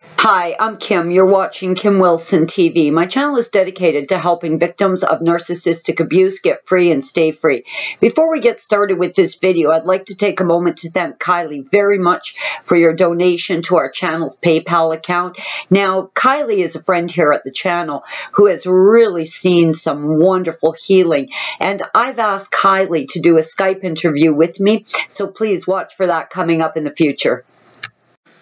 Hi, I'm Kim. You're watching Kim Wilson TV. My channel is dedicated to helping victims of narcissistic abuse get free and stay free. Before we get started with this video, I'd like to take a moment to thank Kylie very much for your donation to our channel's PayPal account. Now, Kylie is a friend here at the channel who has really seen some wonderful healing, and I've asked Kylie to do a Skype interview with me, so please watch for that coming up in the future.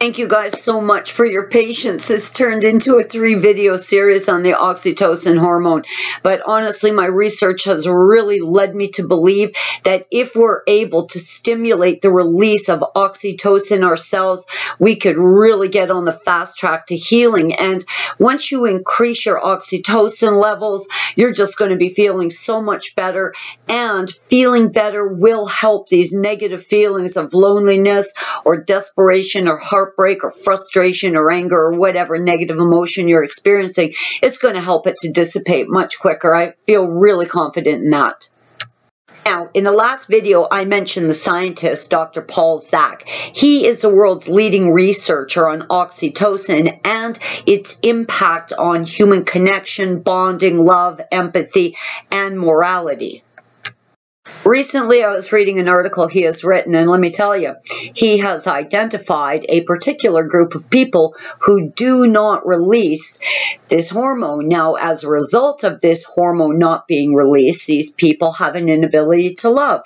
Thank you guys so much for your patience. This turned into a 3-video series on the oxytocin hormone. But honestly, my research has really led me to believe that if we're able to stimulate the release of oxytocin ourselves, we could really get on the fast track to healing. And once you increase your oxytocin levels, you're just going to be feeling so much better. And feeling better will help these negative feelings of loneliness or desperation or heartbreak or frustration or anger or whatever negative emotion you're experiencing. It's going to help it to dissipate much quicker. I feel really confident in that. Now, in the last video, I mentioned the scientist, Dr. Paul Zak. He is the world's leading researcher on oxytocin and its impact on human connection, bonding, love, empathy, and morality. Recently, I was reading an article he has written, and let me tell you, he has identified a particular group of people who do not release this hormone. Now, as a result of this hormone not being released, these people have an inability to love.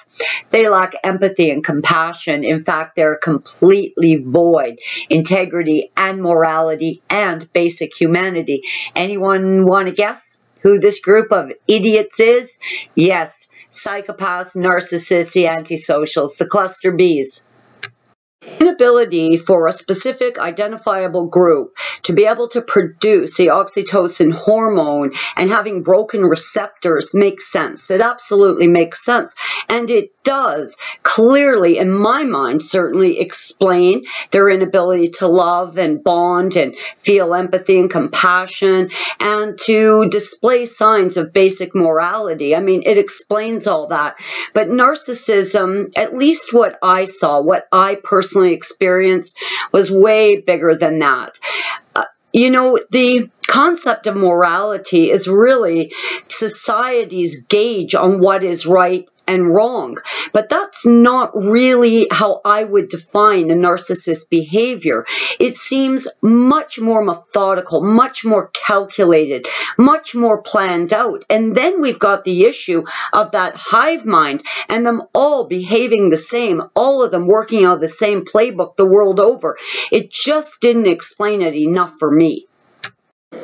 They lack empathy and compassion. In fact, they're completely void integrity and morality and basic humanity. Anyone want to guess who this group of idiots is? Yes. Psychopaths, narcissists, the antisocials, the cluster Bs. Inability for a specific identifiable group to be able to produce the oxytocin hormone and having broken receptors makes sense. It absolutely makes sense. And it does clearly, in my mind, certainly explain their inability to love and bond and feel empathy and compassion and to display signs of basic morality. I mean, it explains all that. But narcissism, at least what I saw, what I personally experienced, was way bigger than that. You know, the concept of morality is really society's gauge on what is right and wrong. But that's not really how I would define a narcissist behavior. It seems much more methodical, much more calculated, much more planned out. And then we've got the issue of that hive mind and them all behaving the same, all of them working out the same playbook the world over. It just didn't explain it enough for me.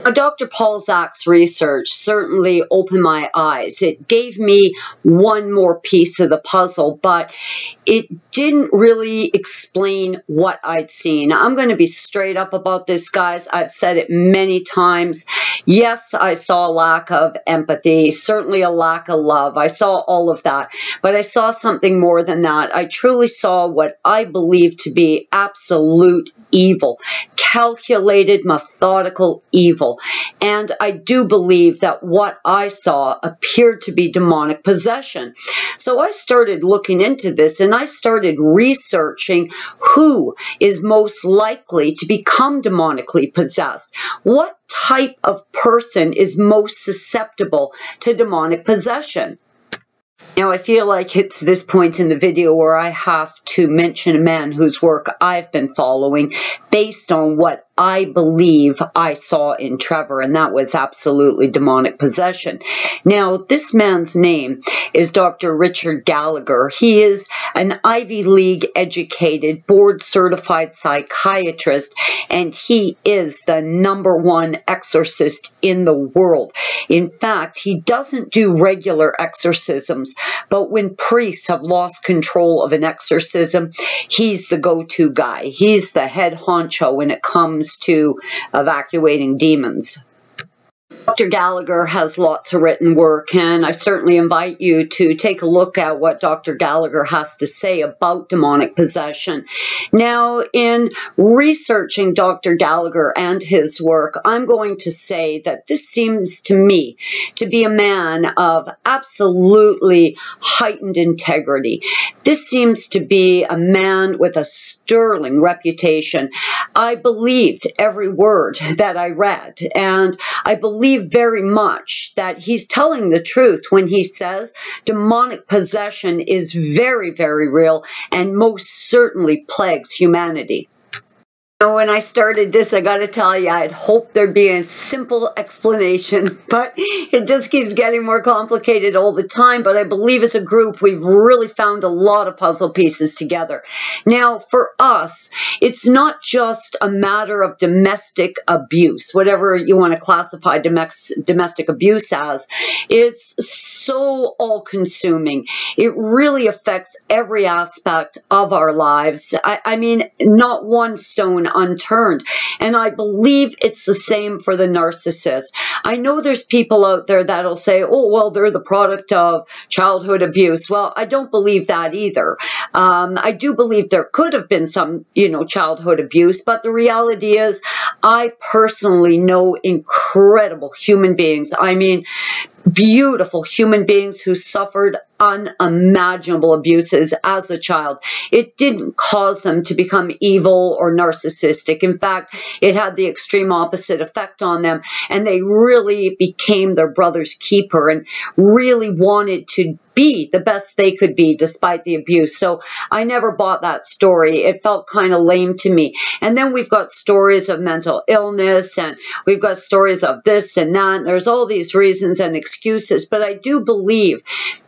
Now, Dr. Paul Zak's research certainly opened my eyes. It gave me one more piece of the puzzle, but it didn't really explain what I'd seen. I'm going to be straight up about this, guys. I've said it many times. Yes, I saw a lack of empathy, certainly a lack of love. I saw all of that, but I saw something more than that. I truly saw what I believe to be absolute evil, calculated, methodical evil. And I do believe that what I saw appeared to be demonic possession. So I started looking into this and I started researching who is most likely to become demonically possessed. What type of person is most susceptible to demonic possession? Now, I feel like it's this point in the video where I have to mention a man whose work I've been following based on what I believe I saw in Trevor, and that was absolutely demonic possession. Now, this man's name is Dr. Richard Gallagher. He is an Ivy League educated, board certified psychiatrist, and he is the #1 exorcist in the world. In fact, he doesn't do regular exorcisms, but when priests have lost control of an exorcism, he's the go-to guy. He's the head honcho when it comes to evacuating demons. Dr. Gallagher has lots of written work, and I certainly invite you to take a look at what Dr. Gallagher has to say about demonic possession. Now, in researching Dr. Gallagher and his work, I'm going to say that this seems to me to be a man of absolutely heightened integrity. This seems to be a man with a sterling reputation. I believed every word that I read, and I believe very much that he's telling the truth when he says demonic possession is very, very real and most certainly plagues humanity. When I started this, I got to tell you, I had hoped there'd be a simple explanation, but it just keeps getting more complicated all the time. But I believe as a group, we've really found a lot of puzzle pieces together. Now, for us, it's not just a matter of domestic abuse, whatever you want to classify domestic abuse as. It's so all-consuming. It really affects every aspect of our lives. I mean, not one stone unturned. And I believe it's the same for the narcissist. I know there's people out there that'll say, oh, well, they're the product of childhood abuse. Well, I don't believe that either. I do believe there could have been some, childhood abuse, but the reality is I personally know incredible human beings. I mean, beautiful human beings who suffered unimaginable abuses as a child. It didn't cause them to become evil or narcissistic. In fact, it had the extreme opposite effect on them, and they really became their brother's keeper and really wanted to be the best they could be despite the abuse. So I never bought that story. It felt kind of lame to me. And then we've got stories of mental illness, and we've got stories of this and that. And there's all these reasons and excuses, but I do believe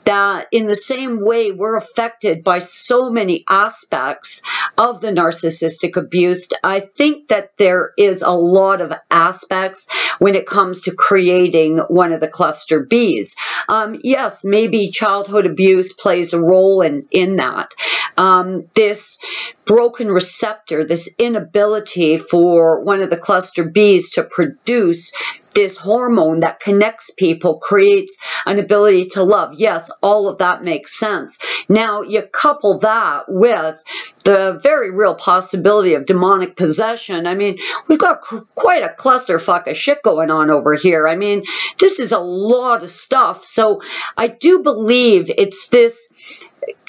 that in the same way we're affected by so many aspects of the narcissistic abuse. I think that there is a lot of aspects when it comes to creating one of the cluster Bs. Yes, maybe childhood abuse plays a role in that. This broken receptor, this inability for one of the cluster Bs to produce this hormone that connects people, creates an ability to love. Yes, all of that makes sense. Now, you couple that with the very real possibility of demonic possession. I mean, we've got quite a clusterfuck of shit going on over here. I mean, this is a lot of stuff. So I do believe it's this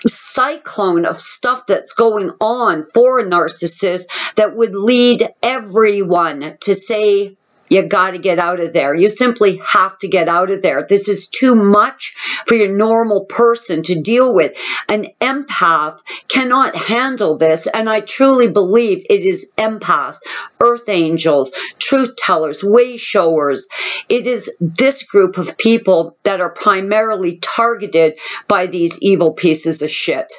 cyclone of stuff that's going on for a narcissist that would lead everyone to say, you got to get out of there. You simply have to get out of there. This is too much for your normal person to deal with. An empath cannot handle this, and I truly believe it is empaths, earth angels, truth tellers, way showers. It is this group of people that are primarily targeted by these evil pieces of shit.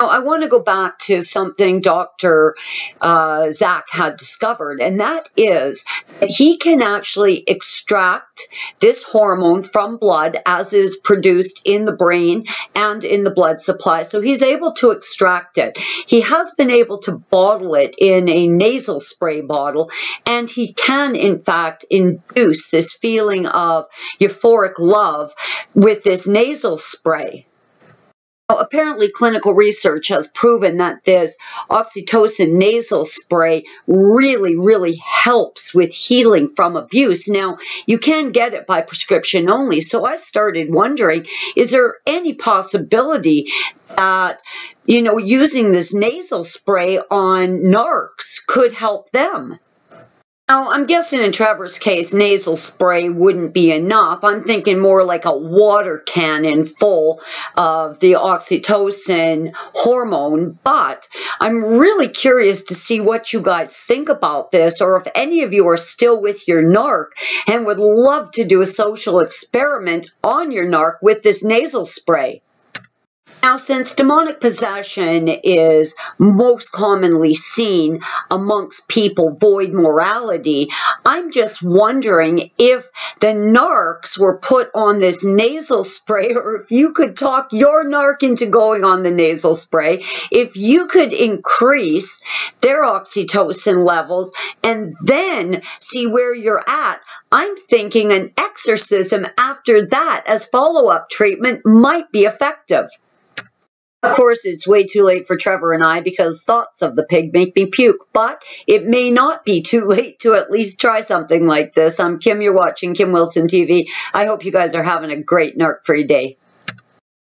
I want to go back to something Dr. Zach had discovered, and that is that he can actually extract this hormone from blood as is produced in the brain and in the blood supply. So he's able to extract it. He has been able to bottle it in a nasal spray bottle, and he can, in fact, induce this feeling of euphoric love with this nasal spray. Apparently, clinical research has proven that this oxytocin nasal spray really, really helps with healing from abuse. Now, you can get it by prescription only, so I started wondering, is there any possibility that, using this nasal spray on narcs could help them? Now, I'm guessing in Trevor's case, nasal spray wouldn't be enough. I'm thinking more like a water cannon full of the oxytocin hormone, but I'm really curious to see what you guys think about this, or if any of you are still with your narc and would love to do a social experiment on your narc with this nasal spray. Now, since demonic possession is most commonly seen amongst people void morality, I'm just wondering if the narcs were put on this nasal spray, or if you could talk your narc into going on the nasal spray, if you could increase their oxytocin levels and then see where you're at. I'm thinking an exorcism after that as follow-up treatment might be effective. Of course, it's way too late for Trevor and I because thoughts of the pig make me puke, but it may not be too late to at least try something like this. I'm Kim, you're watching Kim Wilson TV. I hope you guys are having a great narc-free day.